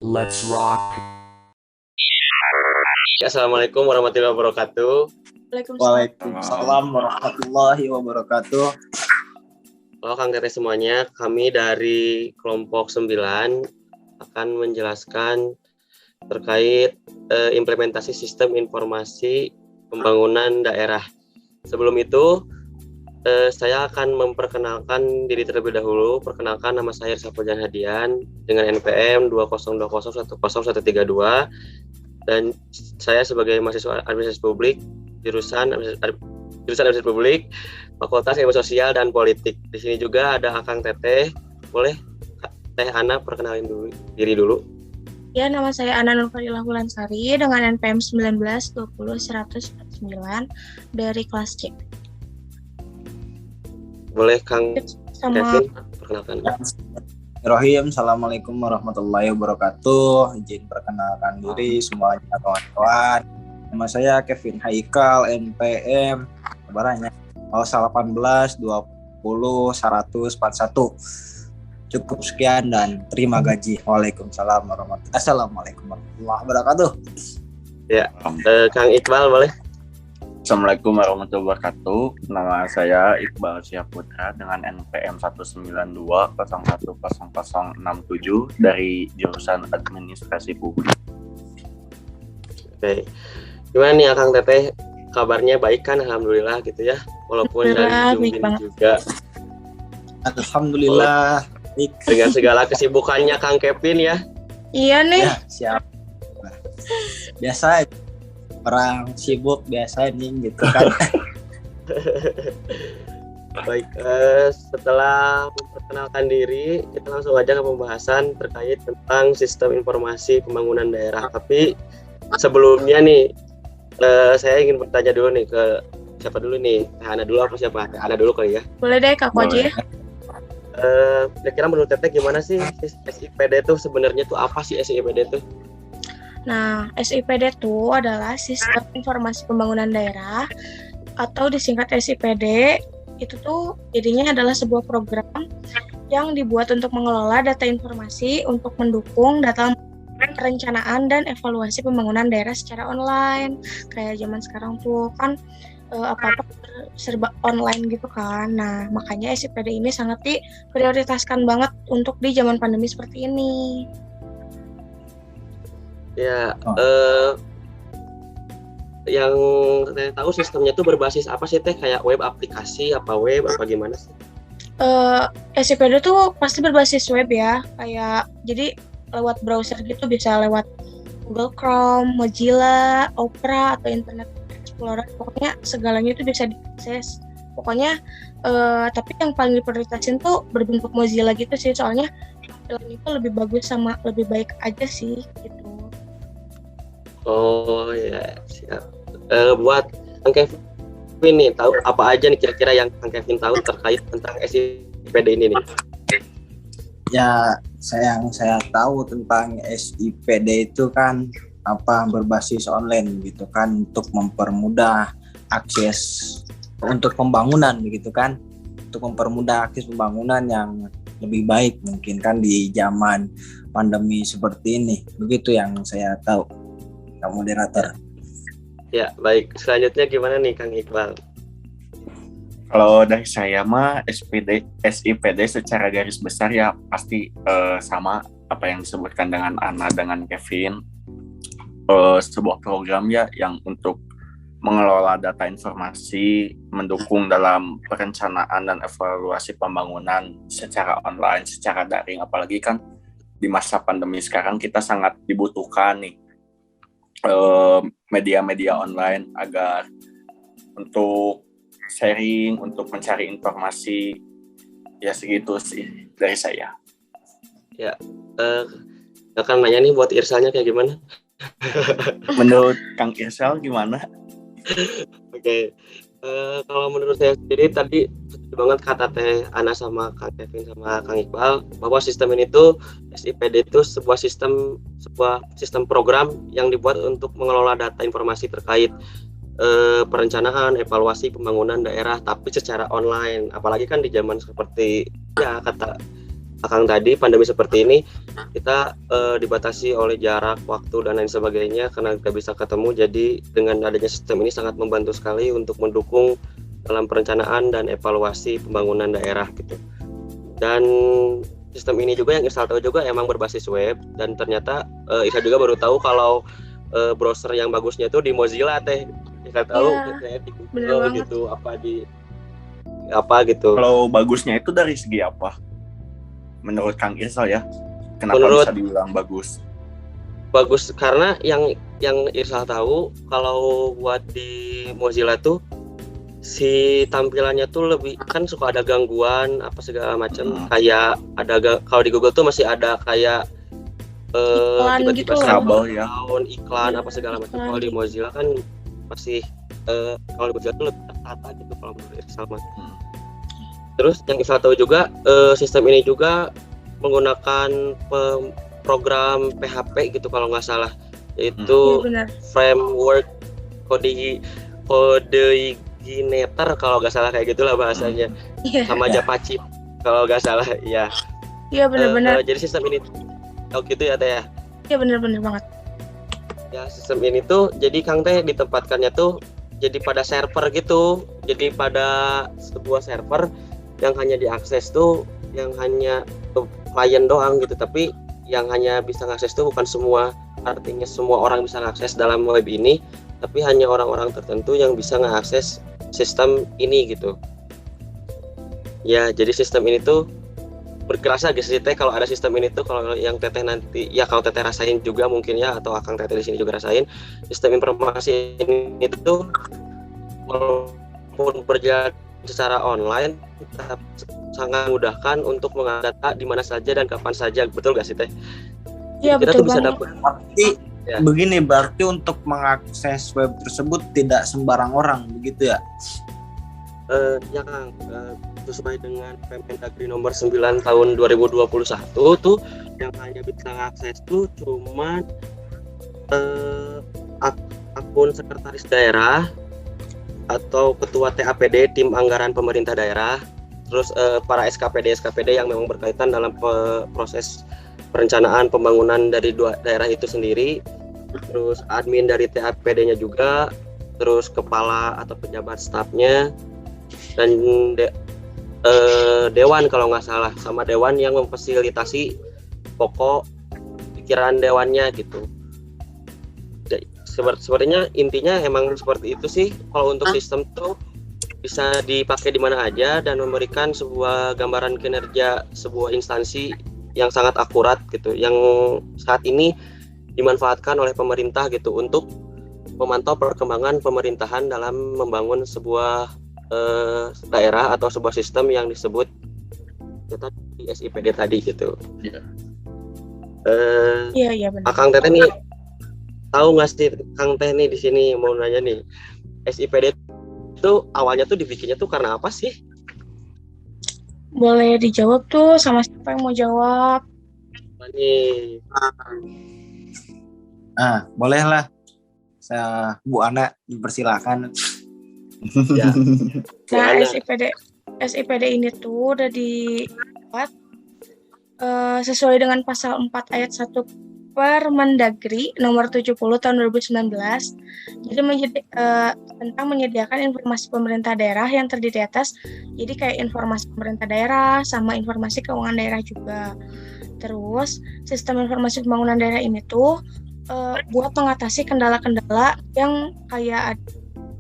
Let's rock. Assalamualaikum warahmatullahi wabarakatuh. Waalaikumsalam warahmatullahi wabarakatuh. Halo Kang Tete semuanya, kami dari kelompok 9 akan menjelaskan terkait implementasi sistem informasi pembangunan daerah. Sebelum itu, saya akan memperkenalkan diri terlebih dahulu. Perkenalkan, nama saya Sapujan Hadian dengan NPM 20010010132 dan saya sebagai mahasiswa Administrasi Publik jurusan Administrasi Publik, Fakultas Ilmu Sosial dan Politik. Di sini juga ada Akang Teteh. Boleh Teh Ana perkenalin diri dulu. Ya, nama saya Ana Nurfadilah Wulansari dengan NPM 19201049 dari kelas C. Boleh Kang Sama Kevin perkenalkan. Bismillahirrahmanirrahim. Assalamualaikum warahmatullahi wabarakatuh. Izin perkenalkan diri semuanya kawan-kawan. Nama saya Kevin Haikal, NPM kabarnya 018 20 141. Cukup sekian dan terima gaji. Assalamualaikum warahmatullahi wabarakatuh. Ya, Kang Iqbal boleh. Assalamualaikum warahmatullahi wabarakatuh. Nama saya Iqbal Syahputra dengan NPM 192010067 dari jurusan Administrasi Publik. Oke. Gimana nih Akang Teteh? Kabarnya baik kan? Alhamdulillah gitu ya. Walaupun dari Zoom juga. Alhamdulillah. Baik. Dengan segala kesibukannya Kang Kevin ya. Iya nih. Ya, siap. Biasa orang sibuk biasa nih gitu kan. Baik, setelah memperkenalkan diri, kita langsung aja ke pembahasan terkait tentang sistem informasi pembangunan daerah. Tapi sebelumnya nih, saya ingin bertanya dulu nih ke siapa dulu nih? Ana dulu apa siapa? Ana dulu kali ya. Boleh deh Kak Koji ya. Kira-kira menurut Teteh gimana sih SIPD itu sebenarnya tuh apa sih SIPD itu? Nah, SIPD itu adalah Sistem Informasi Pembangunan Daerah atau disingkat SIPD. Itu tuh jadinya adalah sebuah program yang dibuat untuk mengelola data informasi untuk mendukung data perencanaan dan evaluasi pembangunan daerah secara online. Kayak zaman sekarang tuh kan apa-apa serba online gitu kan. Nah, makanya SIPD ini sangat diprioritaskan banget untuk di zaman pandemi seperti ini. Ya, yang saya tahu sistemnya tuh berbasis apa sih Teh? Kayak web aplikasi, apa web, apa gimana sih? SIPD tuh pasti berbasis web ya. Kayak jadi lewat browser gitu, bisa lewat Google Chrome, Mozilla, Opera, atau Internet Explorer. Pokoknya segalanya itu bisa diakses. Pokoknya tapi yang paling diprioritasin tuh berbentuk Mozilla gitu sih, soalnya tampilannya itu lebih bagus sama lebih baik aja sih gitu. Oh ya, siap. Buat Kang Kevin nih, tahu apa aja nih kira-kira yang Kang Kevin tahu terkait tentang SIPD ini nih? Ya, yang saya tahu tentang SIPD itu kan berbasis online gitu kan, untuk mempermudah akses untuk pembangunan begitu kan, untuk mempermudah akses pembangunan yang lebih baik mungkin kan di zaman pandemi seperti ini. Begitu yang saya tahu, Kak moderator. Ya, baik. Selanjutnya gimana nih Kang Iqbal? Kalau dari saya mah SIPD secara garis besar ya pasti sama apa yang disebutkan dengan Ana dengan Kevin. Sebuah program ya yang untuk mengelola data informasi, mendukung dalam perencanaan dan evaluasi pembangunan secara online, secara daring. Apalagi kan di masa pandemi sekarang kita sangat dibutuhkan nih media-media online agar untuk sharing, untuk mencari informasi. Ya segitu sih dari saya. Ya, akan nanya nih buat Irsalnya kayak gimana? Menurut Kang Irsal gimana? Oke. Kalau menurut saya sendiri tadi setuju banget kata Teh Ana sama Kang Kevin sama Kang Iqbal bahwa sistem ini tuh SIPD itu sebuah sistem program yang dibuat untuk mengelola data informasi terkait perencanaan, evaluasi pembangunan daerah tapi secara online. Apalagi kan di zaman seperti ya kata Akang tadi, pandemi seperti ini kita dibatasi oleh jarak, waktu dan lain sebagainya karena nggak bisa ketemu. Jadi dengan adanya sistem ini sangat membantu sekali untuk mendukung dalam perencanaan dan evaluasi pembangunan daerah gitu. Dan sistem ini juga yang Irsal tahu juga emang berbasis web, dan ternyata Irsal juga baru tahu kalau browser yang bagusnya itu di Mozilla teh. Irsal tahu di Google gitu, apa gitu. Kalau bagusnya itu dari segi apa? Menurut Kang Irsal ya, kenapa bisa dibilang bagus? Bagus karena yang Irsal tahu kalau buat di Mozilla tuh si tampilannya tuh lebih, kan suka ada gangguan apa segala macam, kayak ada kalau di Google tuh masih ada kayak tiba-tiba gitu trouble ya, iklan apa segala macam. Kalau di Mozilla kan masih kalau di Mozilla tuh lebih tertata gitu kalau menurut Irsal. Terus yang Irsal tahu juga sistem ini juga menggunakan program PHP gitu kalau nggak salah, yaitu framework CodeIgniter kalau nggak salah, kayak gitulah bahasanya. Sama Apache kalau nggak salah ya. Iya benar-benar. Jadi sistem ini gitu ya Teh ya. Iya benar-benar banget. Ya sistem ini tuh jadi Kang Teh ditempatkannya tuh jadi pada server gitu. Jadi pada sebuah server yang hanya diakses tuh yang hanya klien doang gitu, tapi yang hanya bisa ngakses tuh bukan semua, artinya semua orang bisa ngakses dalam web ini, tapi hanya orang-orang tertentu yang bisa ngakses sistem ini gitu. Ya, jadi sistem ini tuh berkerasa gitu sih Teh, kalau ada sistem ini tuh, kalau yang Teteh nanti ya kalau Teteh rasain juga mungkin ya, atau Akang Teteh di sini juga rasain, sistem informasi ini tuh walaupun berjalan secara online sangat memudahkan untuk mengadap data di mana saja dan kapan saja, betul gak sih Teh? Iya betul bisa banget. Berarti begini, berarti untuk mengakses web tersebut tidak sembarang orang begitu ya? Ya Kang, sesuai dengan Permendagri nomor 9 tahun 2021 tuh yang hanya bisa mengakses tuh cuman akun sekretaris daerah atau ketua TAPD, tim anggaran pemerintah daerah, terus para SKPD yang memang berkaitan dalam proses perencanaan pembangunan dari daerah itu sendiri, terus admin dari TAPD-nya juga, terus kepala atau pejabat stafnya, dan dewan kalau nggak salah, sama dewan yang memfasilitasi pokok pikiran dewannya gitu. Sepertinya intinya emang seperti itu sih. Kalau untuk sistem tuh bisa dipakai di mana aja dan memberikan sebuah gambaran kinerja sebuah instansi yang sangat akurat gitu, yang saat ini dimanfaatkan oleh pemerintah gitu untuk memantau perkembangan pemerintahan dalam membangun sebuah daerah atau sebuah sistem yang disebut di SIPD tadi gitu. Iya benar. Akang Teteh nih tahu nggak sih Kang Teh nih di sini mau nanya nih, SIPD itu awalnya tuh dibikinnya tuh karena apa sih? Boleh dijawab tuh sama siapa yang mau jawab? Nih. Boleh lah. Saya Bu Ana dipersilakan. Ya. Nah, SIPD ini tuh udah dibuat sesuai dengan pasal 4 ayat 1 Permendagri nomor 70 tahun 2019. Jadi tentang menyediakan informasi pemerintah daerah yang terdiri atas, jadi kayak informasi pemerintah daerah sama informasi keuangan daerah juga. Terus sistem informasi pembangunan daerah ini tuh buat mengatasi kendala-kendala yang kayak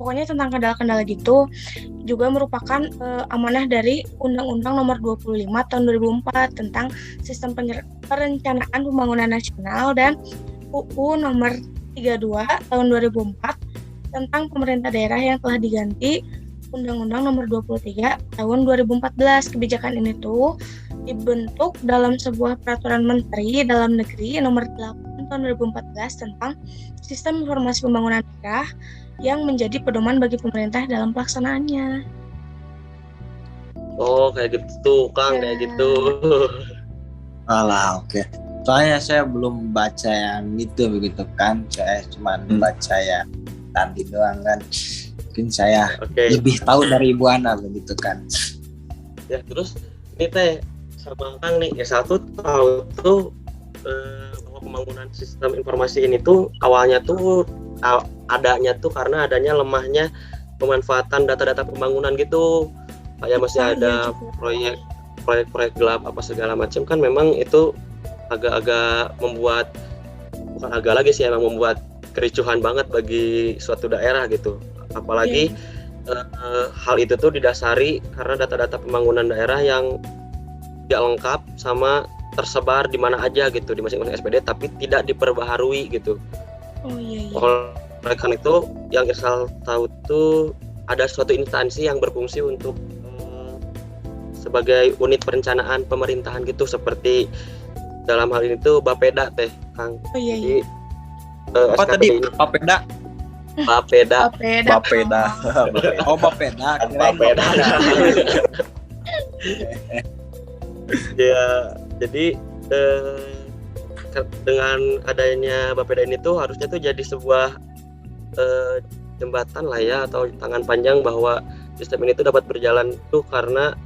pokoknya tentang kendala-kendala gitu, juga merupakan amanah dari Undang-Undang Nomor 25 Tahun 2004 tentang Sistem Perencanaan Pembangunan Nasional dan UU Nomor 32 Tahun 2004 tentang Pemerintah Daerah yang telah diganti Undang-Undang Nomor 23 Tahun 2014. Kebijakan ini tuh dibentuk dalam sebuah Peraturan Menteri Dalam Negeri Nomor 8 Tahun 2014 tentang Sistem Informasi Pembangunan Daerah yang menjadi pedoman bagi pemerintah dalam pelaksanaannya. Oh, kayak gitu, Kang, kayak gitu. Alah, oke. Soalnya saya belum baca yang itu begitu kan. Saya cuma baca yang tadi doang kan. Mungkin saya lebih tahu dari Ibu Ana begitu kan. Ya, terus ini Teh, sama Kang nih, ya satu tahu tuh bahwa pembangunan sistem informasi ini tuh awalnya tuh adanya tuh karena adanya lemahnya pemanfaatan data-data pembangunan gitu, kayak masih ada proyek gelap apa segala macam kan, memang itu agak-agak membuat, bukan agak lagi sih, emang membuat kericuhan banget bagi suatu daerah gitu, apalagi hal itu tuh didasari karena data-data pembangunan daerah yang tidak lengkap sama tersebar di mana aja gitu di masing-masing SPD tapi tidak diperbaharui gitu. Oleh karena itu yang Irsal tahu tuh ada suatu instansi yang berfungsi untuk sebagai unit perencanaan pemerintahan gitu, seperti dalam hal ini tuh Bapeda teh Kang. Jadi, apa tadi Bapeda? Oh Bapeda. Ya, jadi dengan adanya Bapeda ini tuh harusnya tuh jadi sebuah jembatan lah ya, atau tangan panjang bahwa sistem ini tuh dapat berjalan tuh karena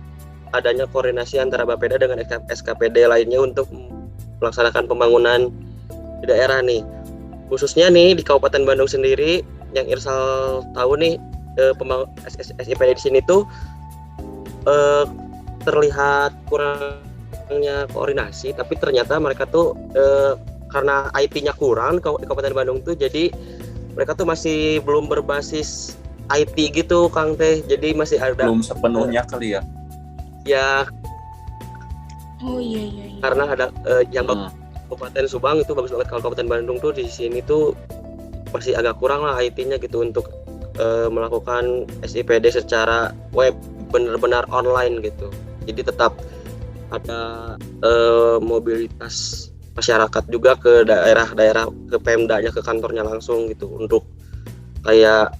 adanya koordinasi antara Bapeda dengan SKPD lainnya untuk melaksanakan pembangunan di daerah nih. Khususnya nih di Kabupaten Bandung sendiri, yang Irsal tahu nih, SIPD di sini tuh terlihat kurangnya koordinasi, tapi ternyata mereka tuh karena IT-nya kurang di Kabupaten Bandung tuh, jadi mereka tuh masih belum berbasis IT gitu Kang teh, jadi masih ada belum sepenuhnya kali ya. Ya. Iya. Karena ada yang Kabupaten Subang itu bagus banget, kalau Kabupaten Bandung tuh di sini tuh masih agak kurang lah IT-nya gitu untuk melakukan SIPD secara web benar-benar online gitu. Jadi tetap ada mobilitas masyarakat juga ke daerah-daerah, ke Pemdanya, ke kantornya langsung gitu untuk kayak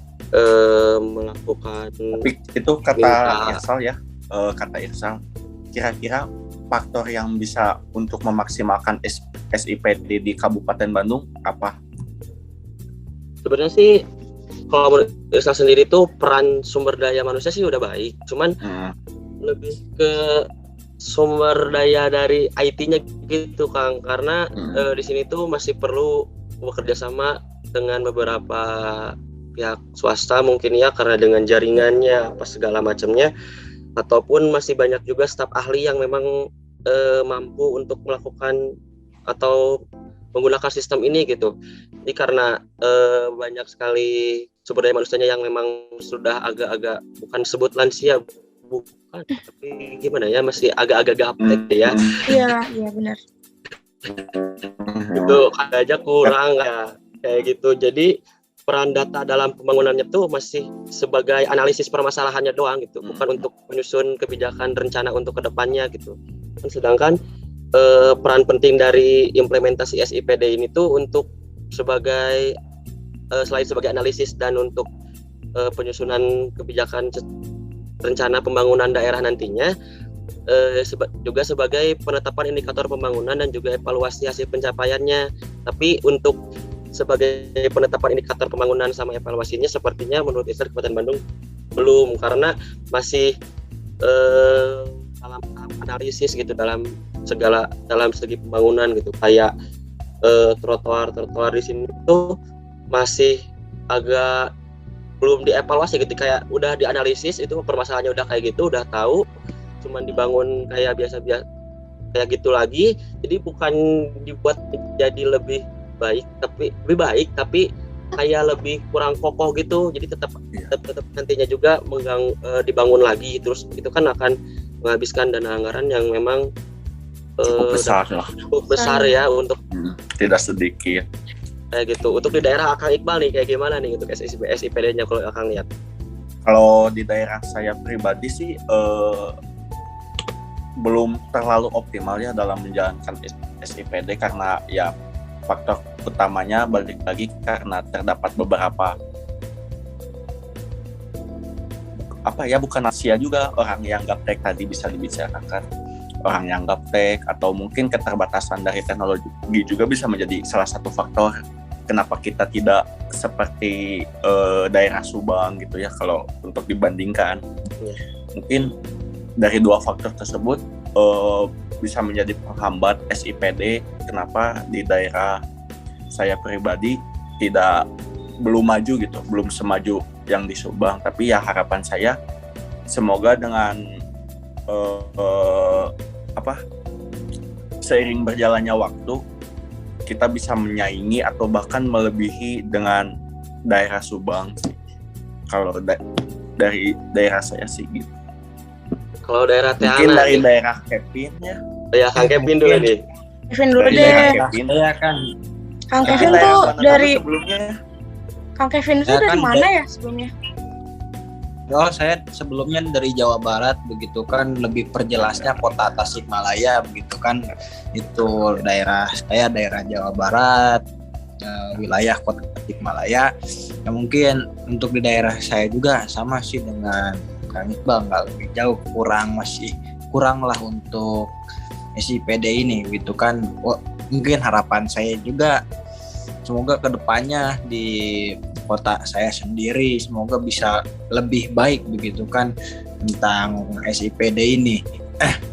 melakukan. Tapi itu kata Irsal ya, kata Irsal, kira-kira faktor yang bisa untuk memaksimalkan SIPD di Kabupaten Bandung apa? Sebenarnya sih kalau menurut Irsal sendiri tuh peran sumber daya manusia sih udah baik, cuman lebih ke sumber daya dari IT-nya gitu Kang, karena di sini tuh masih perlu bekerja sama dengan beberapa pihak swasta mungkin ya, karena dengan jaringannya apa segala macamnya, ataupun masih banyak juga staf ahli yang memang mampu untuk melakukan atau menggunakan sistem ini gitu. Jadi karena banyak sekali sumber daya manusianya yang memang sudah agak-agak, bukan sebut lansia, bukan, tapi gimana ya, masih agak-agak gaptek ya. Iya benar. Itu aja kurang kayak gitu. Jadi peran data dalam pembangunannya tuh masih sebagai analisis permasalahannya doang gitu, bukan untuk menyusun kebijakan rencana untuk kedepannya gitu. Sedangkan peran penting dari implementasi SIPD ini tuh untuk sebagai selain sebagai analisis dan untuk penyusunan kebijakan rencana pembangunan daerah nantinya, juga sebagai penetapan indikator pembangunan dan juga evaluasi hasil pencapaiannya. Tapi untuk sebagai penetapan indikator pembangunan sama evaluasinya sepertinya menurut Irsal Kabupaten Bandung belum, karena masih dalam analisis gitu dalam segi pembangunan gitu, kayak trotoar di sini tuh masih agak belum dievaluasi gitu, kayak udah dianalisis itu permasalahannya udah kayak gitu, udah tahu, cuman dibangun kayak biasa-biasa kayak gitu lagi, jadi bukan dibuat jadi lebih baik tapi kayak lebih kurang kokoh gitu, jadi tetap nantinya juga dibangun lagi, terus itu kan akan menghabiskan dana anggaran yang memang cukup besar ya untuk tidak sedikit kayak gitu. Untuk di daerah Akang Iqbal nih kayak gimana nih untuk SIPD-nya kalau Akang lihat? Kalau di daerah saya pribadi sih belum terlalu optimal ya dalam menjalankan SIPD, karena ya faktor utamanya balik lagi karena terdapat beberapa bukan rahasia juga, orang yang gaptek tadi bisa dibicarakan, orang yang gaptek atau mungkin keterbatasan dari teknologi juga bisa menjadi salah satu faktor kenapa kita tidak seperti daerah Subang gitu ya kalau untuk dibandingkan. Mungkin dari dua faktor tersebut bisa menjadi penghambat SIPD. Kenapa di daerah saya pribadi belum maju gitu, belum semaju yang di Subang. Tapi ya harapan saya semoga dengan seiring berjalannya waktu kita bisa menyaingi atau bahkan melebihi dengan daerah Subang. Kalau dari daerah saya sih gitu. Kalau daerah Tiana mungkin dari daerah Kevin ya. Ya Kang Kevin dulu nih. Kevin dulu Dari deh. daerah Kevin. Saya kan Kang Kevin Daerah tuh mana dari dulu sebelumnya? Kang Kevin itu Ya dari kan, mana ya sebelumnya? Oh, saya sebelumnya dari Jawa Barat, begitu kan, lebih perjelasnya kota Tasikmalaya, begitu kan, itu daerah saya, daerah Jawa Barat, wilayah kota Tasikmalaya. Ya mungkin untuk di daerah saya juga sama sih dengan Kang Iqbal, nggak lebih jauh, masih kurang lah untuk SIPD ini, gitu kan. Mungkin harapan saya juga semoga kedepannya di kota saya sendiri semoga bisa lebih baik, begitu kan, tentang SIPD ini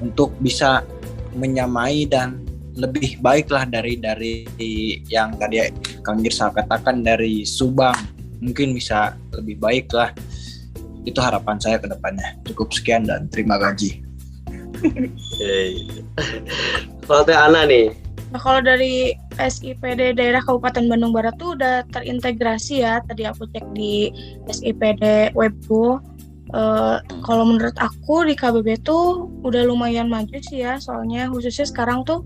untuk bisa menyamai dan lebih baik lah dari yang tadi Kang Girsal katakan dari Subang, mungkin bisa lebih baik lah. Itu harapan saya ke depannya. Cukup sekian dan terima gaji. Kalau Teh Ana nih. Nah, kalau dari SIPD daerah Kabupaten Bandung Barat tuh udah terintegrasi ya. Tadi aku cek di SIPD Webgo. Kalau menurut aku di KBB tuh udah lumayan maju sih ya. Soalnya khususnya sekarang tuh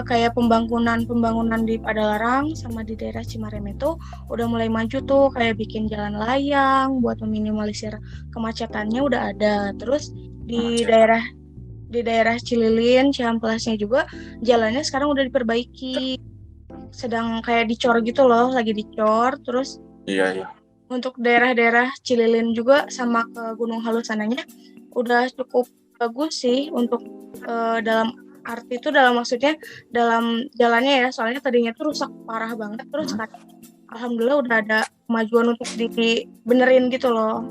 kayak pembangunan di Padalarang sama di daerah Cimarem itu udah mulai maju tuh, kayak bikin jalan layang buat meminimalisir kemacetannya udah ada. Terus di daerah Cililin, Cihamplasnya juga jalannya sekarang udah diperbaiki. Sedang kayak dicor gitu loh, lagi dicor. Terus Iya. untuk daerah-daerah Cililin juga sama ke Gunung Halus sananya udah cukup bagus sih untuk dalam arti itu, dalam maksudnya dalam jalannya ya. Soalnya tadinya tuh rusak parah banget. Terus alhamdulillah udah ada kemajuan untuk dibenerin gitu loh.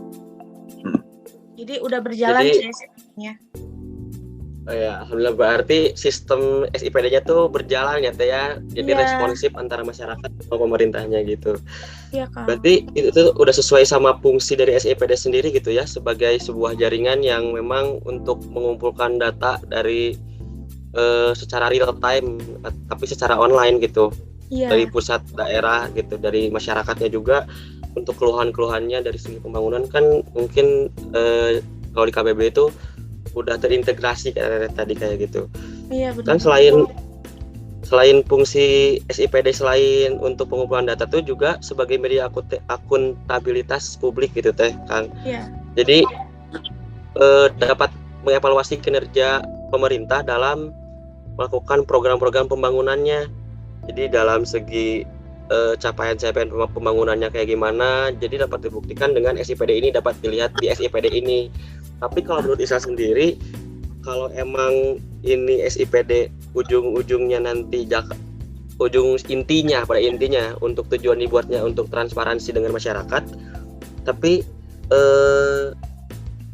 Jadi udah berjalan sih SIPD-nya. Oh ya, alhamdulillah, berarti sistem SIPD-nya tuh berjalan ya Teh ya. Jadi responsif antara masyarakat sama pemerintahnya gitu. Iya kan. Berarti itu tuh udah sesuai sama fungsi dari SIPD sendiri gitu ya, sebagai sebuah jaringan yang memang untuk mengumpulkan data dari secara real time tapi secara online gitu. Iya. Dari pusat daerah gitu, dari masyarakatnya juga untuk keluhan-keluhannya dari segi pembangunan kan mungkin kalau di KBB itu udah terintegrasi kayak tadi kayak gitu. Iya betul. Kan selain fungsi SIPD, selain untuk pengumpulan data tuh juga sebagai media akuntabilitas publik gitu Teh Kang. Iya. Jadi dapat mengevaluasi kinerja pemerintah dalam melakukan program-program pembangunannya. Jadi dalam segi capaian pembangunannya kayak gimana, jadi dapat dibuktikan dengan SIPD ini, dapat dilihat di SIPD ini. Tapi kalau menurut Isa sendiri, kalau emang ini SIPD ujung-ujungnya nanti pada intinya untuk tujuan dibuatnya untuk transparansi dengan masyarakat, tapi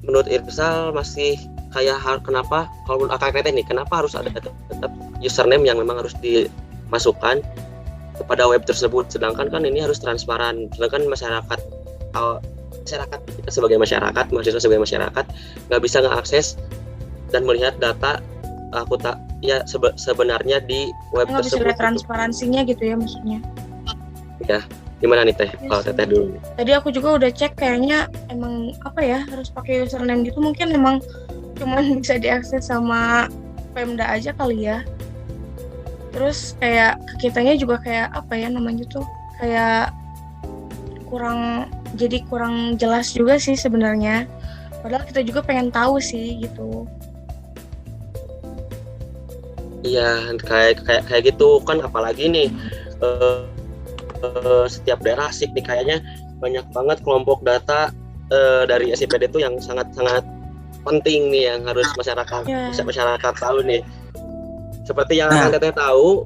menurut Irsal masih kayak kenapa kalau menurut AKKT nih, kenapa harus ada tetap username yang memang harus dimasukkan kepada web tersebut, sedangkan kan ini harus transparan, sedangkan masyarakat kita sebagai masyarakat, mahasiswa sebagai masyarakat nggak bisa ngeakses dan melihat data sebenarnya di web nggak tersebut. Bisa lihat transparansinya gitu ya maksudnya. Ya, gimana nih Teh? Kalau Teteh dulu. Tadi aku juga udah cek, kayaknya emang harus pakai username gitu, mungkin emang cuman bisa diakses sama Pemda aja kali ya. Terus kayak kitanya juga kayak kayak kurang jelas juga sih sebenarnya. Padahal kita juga pengen tahu sih gitu. Iya, kayak gitu kan, apalagi nih setiap daerah asik nih kayaknya banyak banget kelompok data dari SIPD itu yang sangat-sangat penting nih yang harus masyarakat tahu nih. Seperti yang Teteh tahu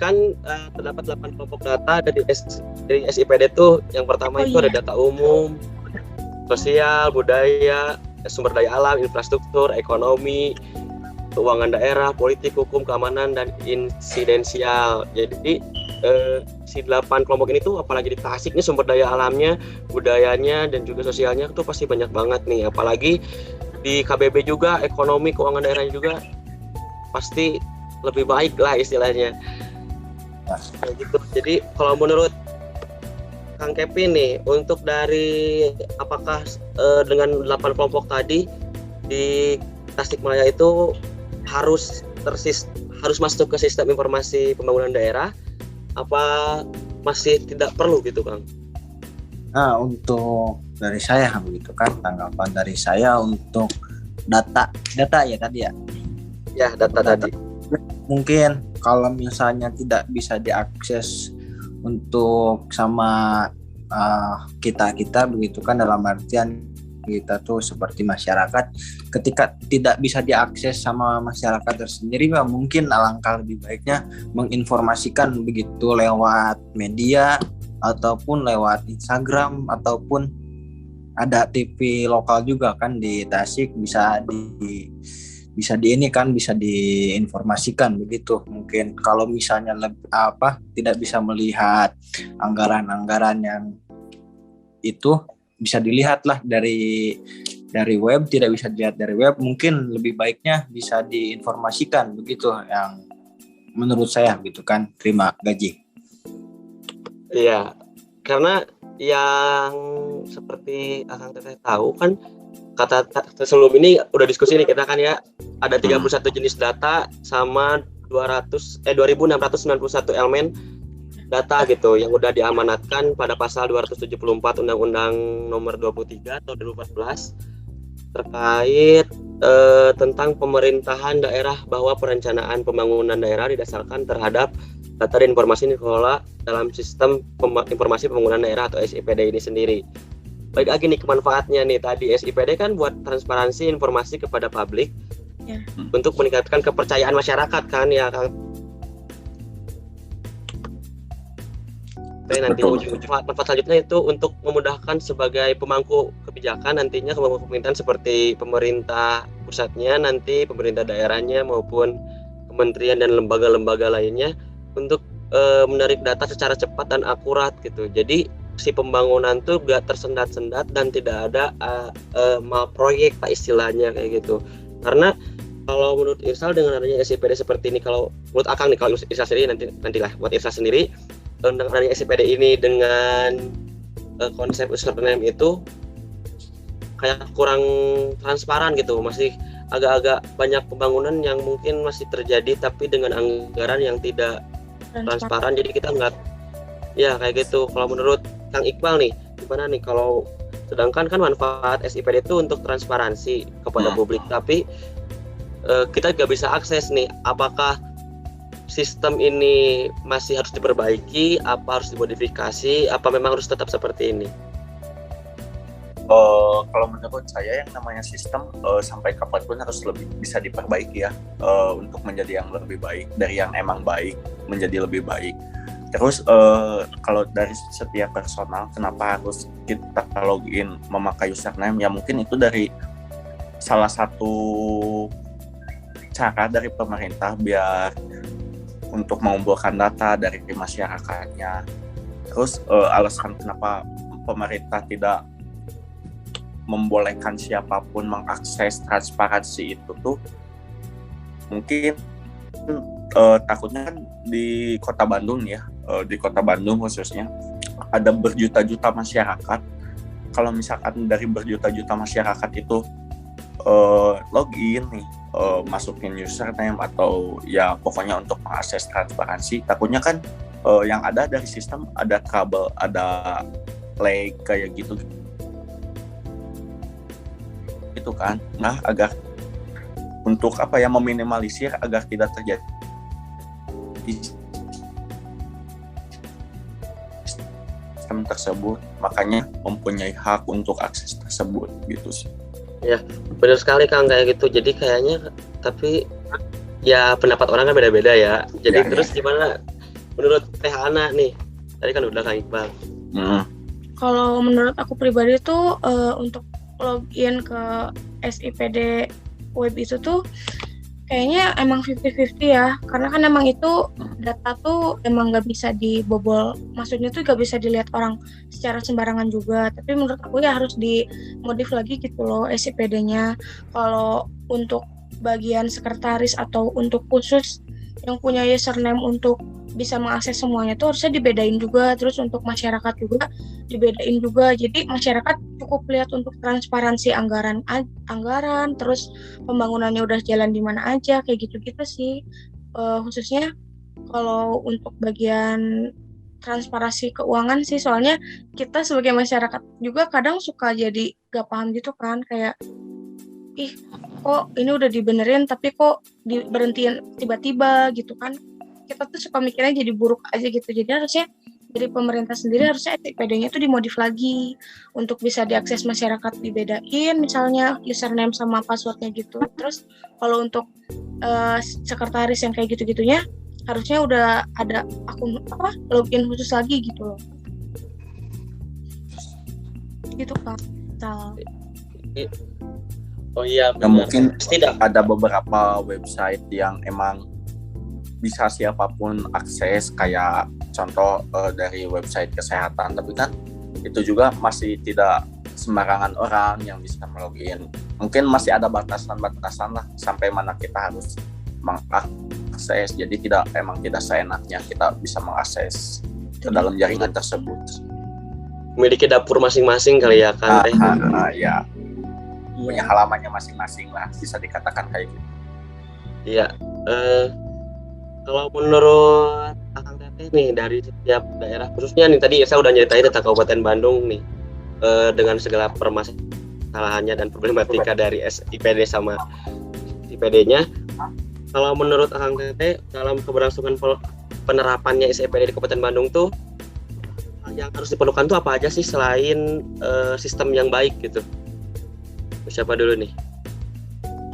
kan, terdapat 8 kelompok data dari SIPD tuh. Yang pertama ada data umum, sosial, budaya, sumber daya alam, infrastruktur, ekonomi, keuangan daerah, politik, hukum, keamanan, dan insidensial. Jadi si 8 kelompok ini tuh apalagi di Tasik nih sumber daya alamnya, budayanya, dan juga sosialnya tuh pasti banyak banget nih. Apalagi di KBB juga ekonomi, keuangan daerahnya juga pasti lebih baik lah istilahnya. Kayak gitu. Jadi kalau menurut Kang Kevin nih, untuk dari apakah dengan 8 kelompok tadi di Tasikmalaya itu harus masuk ke sistem informasi pembangunan daerah, apa masih tidak perlu gitu, Kang? Nah, untuk dari saya begitu kan, tanggapan dari saya untuk data ya tadi ya. Ya, data tadi. Mungkin kalau misalnya tidak bisa diakses untuk sama kita begitu kan, dalam artian kita tuh seperti masyarakat, ketika tidak bisa diakses sama masyarakat tersendiri, mungkin alangkah lebih baiknya menginformasikan begitu lewat media ataupun lewat Instagram, ataupun ada TV lokal juga kan di Tasik, bisa diinformasikan begitu. Mungkin kalau misalnya tidak bisa melihat anggaran-anggaran yang itu, bisa dilihatlah dari web. Tidak bisa dilihat dari web, mungkin lebih baiknya bisa diinformasikan begitu, yang menurut saya gitu kan. Terima gaji. Iya, karena yang seperti Akang Teteh tahu kan, kata sebelum ini udah diskusi nih kita kan ya, ada 31 jenis data sama 2.691 elemen data gitu yang udah diamanatkan pada pasal 274 Undang-Undang Nomor 23 tahun 2014 terkait tentang pemerintahan daerah, bahwa perencanaan pembangunan daerah didasarkan terhadap data dan informasi yang dikelola dalam sistem informasi pembangunan daerah atau SIPD ini sendiri. Baik lagi nih kemanfaatnya nih, tadi SIPD kan buat transparansi informasi kepada publik ya, untuk meningkatkan kepercayaan masyarakat kan ya, Kang. Nanti manfaat selanjutnya itu untuk memudahkan sebagai pemangku kebijakan nantinya, pemangku pemerintahan seperti pemerintah pusatnya, nanti pemerintah daerahnya maupun kementerian dan lembaga-lembaga lainnya untuk menarik data secara cepat dan akurat gitu. Jadi si pembangunan tuh gak tersendat-sendat dan tidak ada malproyek pak istilahnya kayak gitu. Karena kalau menurut Irsal dengan adanya SIPD seperti ini, kalau menurut Akang nih, kalau Irsal sendiri nantilah buat Irsal sendiri, dengan adanya SIPD ini dengan konsep username itu kayak kurang transparan gitu, masih agak-agak banyak pembangunan yang mungkin masih terjadi tapi dengan anggaran yang tidak transparan. Jadi kita nggak ya kayak gitu. Kalau menurut Kang Iqbal nih gimana nih, kalau sedangkan kan manfaat SIPD itu untuk transparansi kepada publik, tapi kita nggak bisa akses nih, apakah sistem ini masih harus diperbaiki, apa harus dimodifikasi, apa memang harus tetap seperti ini? Kalau menurut saya yang namanya sistem sampai kapanpun harus lebih bisa diperbaiki ya, untuk menjadi yang lebih baik, dari yang emang baik menjadi lebih baik. Terus kalau dari setiap personal, kenapa harus kita login memakai username? Ya mungkin itu dari salah satu cara dari pemerintah biar untuk mengumpulkan data dari masyarakatnya. Terus alasan kenapa pemerintah tidak membolehkan siapapun mengakses transparansi itu tuh mungkin takutnya kan di Kota Bandung ya, di Kota Bandung khususnya ada berjuta-juta masyarakat. Kalau misalkan dari berjuta-juta masyarakat itu login nih, masukin username atau ya pokoknya untuk mengakses transparansi, takutnya kan yang ada dari sistem ada trouble, ada lag kayak gitu kan. Nah, agar untuk apa ya, meminimalisir agar tidak terjadi sistem tersebut, makanya mempunyai hak untuk akses tersebut gitu sih. Ya, benar sekali Kang, kayak gitu. Jadi kayaknya, tapi ya pendapat orang kan beda-beda ya. Jadi ya, terus gimana menurut Teh Ana nih? Tadi kan udah Kang Iqbal. Kalau menurut aku pribadi tuh untuk login ke SIPD web itu tuh Kayaknya emang 50-50 ya, karena kan emang itu data tuh emang nggak bisa dibobol, maksudnya tuh nggak bisa dilihat orang secara sembarangan juga, tapi menurut aku ya harus dimodif lagi gitu loh SIPD-nya. Kalau untuk bagian sekretaris atau untuk khusus yang punya username untuk bisa mengakses semuanya tuh harusnya dibedain juga, terus untuk masyarakat juga dibedain juga, jadi masyarakat cukup lihat untuk transparansi anggaran, terus pembangunannya udah jalan di mana aja, kayak gitu-gitu sih. Khususnya kalau untuk bagian transparansi keuangan sih, soalnya kita sebagai masyarakat juga kadang suka jadi gak paham gitu kan, kayak ih kok ini udah dibenerin tapi kok diberhentiin tiba-tiba gitu kan, kita tuh suka mikirnya jadi buruk aja gitu. Jadi harusnya dari pemerintah sendiri harusnya SIPD-nya tuh dimodif lagi untuk bisa diakses masyarakat, dibedain misalnya username sama passwordnya gitu. Terus kalau untuk sekretaris yang kayak gitu-gitunya harusnya udah ada akun login khusus lagi gitu loh. Gitu kan. Oh iya, Ya, mungkin tidak ada beberapa website yang emang bisa siapapun akses, kayak contoh dari website kesehatan, tapi kan itu juga masih tidak sembarangan orang yang bisa melogin. Mungkin masih ada batasan-batasan lah sampai mana kita harus mengakses, jadi tidak seenaknya kita bisa mengakses ke dalam jaringan tersebut. Memiliki dapur masing-masing kali ya kan teh. Ya, punya halamannya masing-masing lah, bisa dikatakan kayak gitu. Iya. Kalau menurut Akang Teteh nih dari setiap daerah, khususnya nih tadi saya udah nyeritain tentang Kabupaten Bandung nih, dengan segala permasalahannya dan problematika dari SIPD sama IPD-nya. Kalau menurut Akang Teteh dalam keberlangsungan penerapannya SIPD di Kabupaten Bandung tuh yang harus diperlukan tuh apa aja sih selain sistem yang baik gitu? Siapa dulu nih?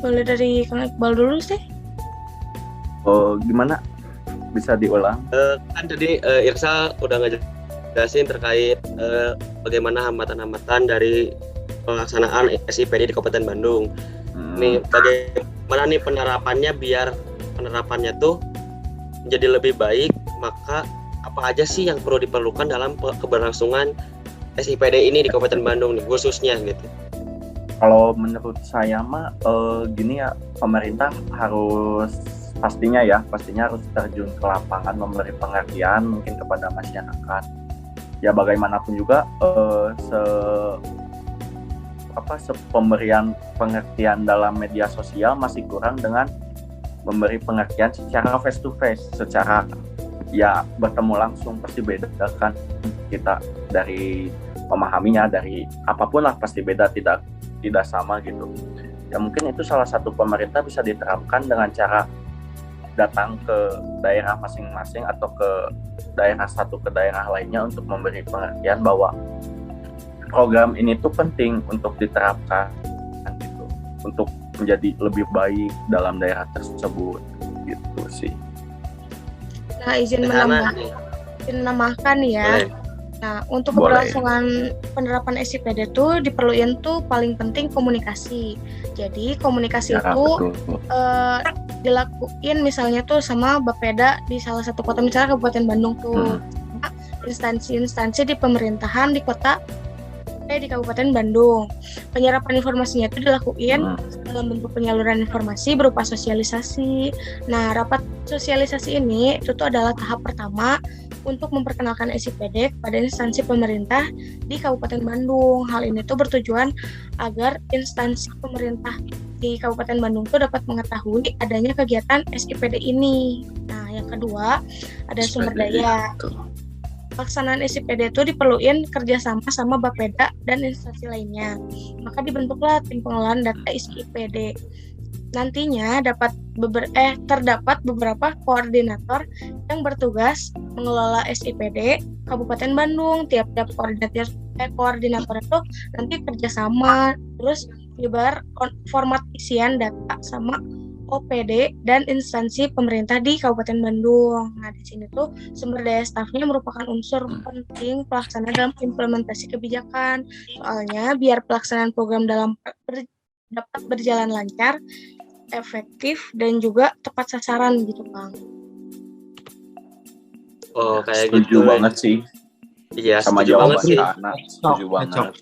Boleh dari Kang Iqbal dulu sih. Oh, gimana? Bisa diulang? Kan tadi Irsa udah ngejelasin terkait bagaimana hambatan-hambatan dari pelaksanaan SIPD di Kabupaten Bandung. Nih, bagaimana nih penerapannya biar penerapannya tuh menjadi lebih baik, maka apa aja sih yang perlu diperlukan dalam keberlangsungan SIPD ini di Kabupaten Bandung nih khususnya gitu? Kalau menurut saya mah gini ya, pemerintah pastinya harus terjun ke lapangan, memberi pengertian mungkin kepada masyarakat. Ya bagaimanapun juga pemberian pengertian dalam media sosial masih kurang dengan memberi pengertian secara face to face, secara ya bertemu langsung. Pasti beda kan kita dari memahaminya, dari apapun lah pasti beda, tidak sama gitu. Ya mungkin itu salah satu pemerintah bisa diterapkan dengan cara datang ke daerah masing-masing atau ke daerah satu ke daerah lainnya untuk memberi pengertian bahwa program ini tuh penting untuk diterapkan gitu, untuk menjadi lebih baik dalam daerah tersebut gitu sih. Nah, izin menambahkan ya. Boleh. Nah, untuk keberlangsungan penerapan SIPD tuh diperluin tuh paling penting komunikasi. Jadi komunikasi itu dilakuin misalnya tuh sama Bapeda di salah satu kota, misalnya Kabupaten Bandung tuh, instansi-instansi di pemerintahan di kota di Kabupaten Bandung. Penyerapan informasinya itu dilakuin dalam bentuk penyaluran informasi berupa sosialisasi. Nah, rapat sosialisasi ini itu tuh adalah tahap pertama untuk memperkenalkan SIPD kepada instansi pemerintah di Kabupaten Bandung. Hal ini tuh bertujuan agar instansi pemerintah di Kabupaten Bandung tuh dapat mengetahui adanya kegiatan SIPD ini. Nah, yang kedua ada sumber daya. Pelaksanaan SIPD itu diperluin kerjasama sama Bapeda dan instansi lainnya. Maka dibentuklah tim pengelolaan data SIPD. Nantinya terdapat beberapa koordinator yang bertugas mengelola SIPD Kabupaten Bandung. Tiap-tiap koordinator itu nanti kerjasama, terus nyebar format isian data sama OPD dan instansi pemerintah di Kabupaten Bandung. Nah, di sini tuh sumber daya stafnya merupakan unsur penting pelaksana dalam implementasi kebijakan. Soalnya biar pelaksanaan program dapat berjalan lancar, efektif, dan juga tepat sasaran gitu, Kang. Oh, kayak Setuju gitu. banget sih. Iya, Sama setuju banget jawaban sih. Ana, setuju banget.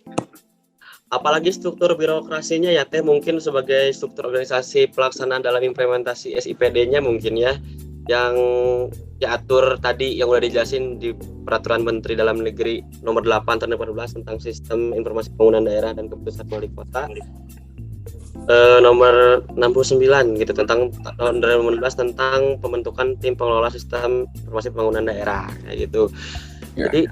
Apalagi struktur birokrasinya ya Teh, mungkin sebagai struktur organisasi pelaksanaan dalam implementasi SIPD-nya mungkin ya, yang diatur tadi yang udah dijelasin di Peraturan Menteri Dalam Negeri Nomor 8 Tahun 2014 tentang Sistem Informasi Pembangunan Daerah dan Keputusan Wali Kota nomor 69 gitu tentang tahun 2016 tentang pembentukan tim pengelola sistem informasi pembangunan daerah kayak gitu. Ya. Jadi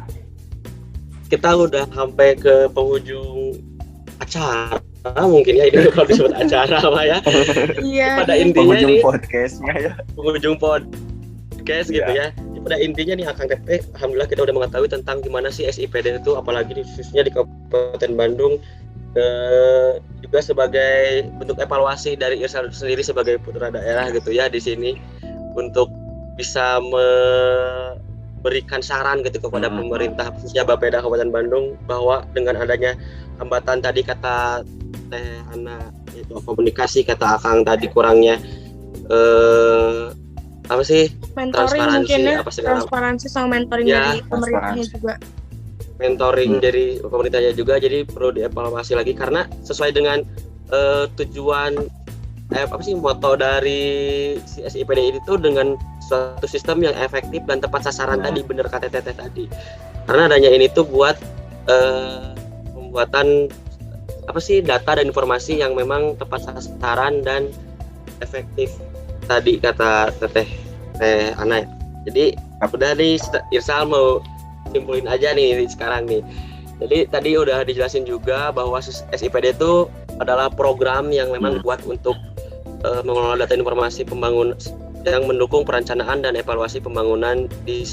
kita udah sampai ke penghujung acara mungkin ya, ini kalau disebut acara apa ya. Iya. Pada intinya Penghujung nih podcastnya ya. penghujung podcast gitu ya. Pada intinya nih Akang Teteh, alhamdulillah kita udah mengetahui tentang gimana sih SIPD itu, apalagi khususnya di Kabupaten Bandung, juga sebagai bentuk evaluasi dari Irsal sendiri sebagai putra daerah gitu ya di sini untuk bisa memberikan saran gitu kepada pemerintah khususnya Bapeda Kabupaten Bandung bahwa dengan adanya hambatan tadi kata Teh Ana itu komunikasi, kata Akang tadi kurangnya apa sih Mentoring transparansi mungkin ya, apa segala transparansi sama mentoring ya, dari pemerintahnya juga. mentoring dari pemerintahnya juga, jadi perlu dievaluasi lagi karena sesuai dengan tujuan apa sih moto dari si SIPD itu dengan suatu sistem yang efektif dan tepat sasaran tadi, bener kata Teteh tadi. Karena adanya ini tuh buat pembuatan apa sih data dan informasi yang memang tepat sasaran dan efektif tadi kata Teteh Ana. Jadi udah nih Irsal mau simpulin aja nih sekarang nih. Jadi tadi udah dijelasin juga bahwa SIPD itu adalah program yang memang buat untuk mengelola data informasi pembangunan yang mendukung perencanaan dan evaluasi pembangunan di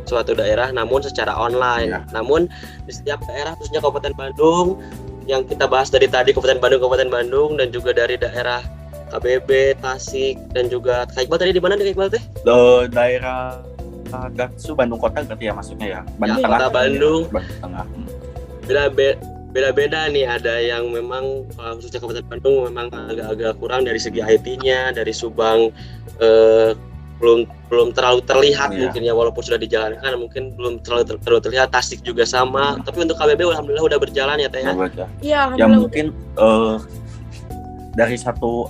suatu daerah, namun secara online. Namun di setiap daerah, khususnya Kabupaten Bandung, yang kita bahas dari tadi Kabupaten Bandung, dan juga dari daerah KBB, Tasik, dan juga Kak Iqbal tadi di mana nih Kak Iqbal teh? Daerah Gatsu Bandung Kota berarti ya maksudnya ya. Bandung Tengah. Kota Bandung. Bandung Tengah. Beda-beda nih, ada yang memang khususnya Kabupaten Bandung memang agak-agak kurang dari segi IT-nya, dari Subang belum terlalu terlihat mungkin ya, walaupun sudah dijalankan mungkin belum terlalu terlihat. Tasik juga sama, tapi untuk KBB alhamdulillah udah berjalan ya Teh ya. Iya, ya mungkin dari satu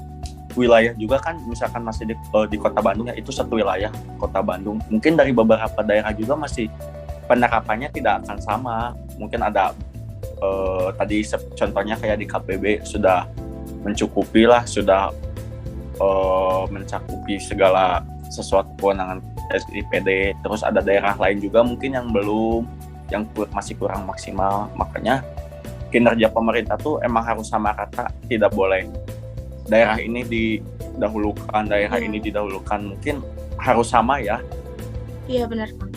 wilayah juga kan, misalkan masih di Kota Bandung ya, itu satu wilayah Kota Bandung. Mungkin dari beberapa daerah juga masih penerapannya tidak akan sama. Mungkin ada tadi contohnya kayak di KPB sudah mencukupi lah, sudah mencakupi segala sesuatu kewenangan SIPD. Terus ada daerah lain juga mungkin yang belum, yang masih kurang maksimal. Makanya kinerja pemerintah tuh emang harus sama rata, tidak boleh daerah ini didahulukan, daerah ini didahulukan, mungkin harus sama ya. Iya benar Kang.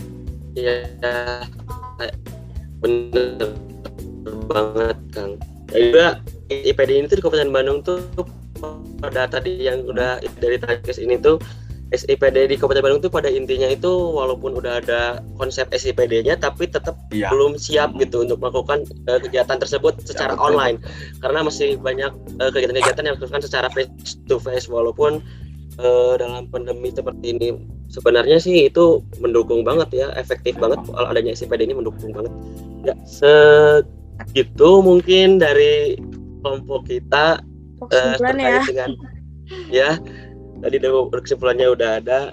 Iya benar banget Kang. Dan juga IPD ini tuh di Kabupaten Bandung tuh pada tadi yang udah dari Tages ini tuh, SIPD di Kabupaten Bandung tuh pada intinya itu walaupun udah ada konsep SIPD-nya tapi tetap belum siap gitu untuk melakukan kegiatan tersebut secara online karena masih banyak kegiatan-kegiatan yang dilakukan secara face to face, walaupun dalam pandemi seperti ini sebenarnya sih itu mendukung banget ya, efektif banget kalau adanya SIPD ini, mendukung banget ya. Segitu mungkin dari kelompok kita terkait dengan ya tadi kesimpulannya udah ada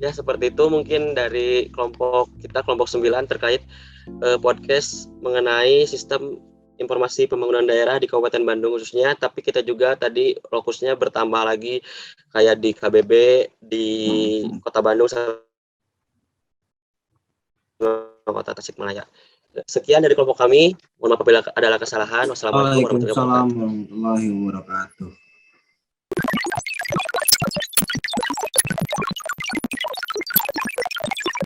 ya seperti itu mungkin dari kelompok kita, kelompok 9 terkait podcast mengenai sistem informasi pembangunan daerah di Kabupaten Bandung khususnya. Tapi kita juga tadi fokusnya bertambah lagi kayak di KBB di Kota Bandung sama Kota Tasikmalaya. Sekian dari kelompok kami, mohon maaf apabila ada kesalahan. Wassalamualaikum warahmatullahi wabarakatuh.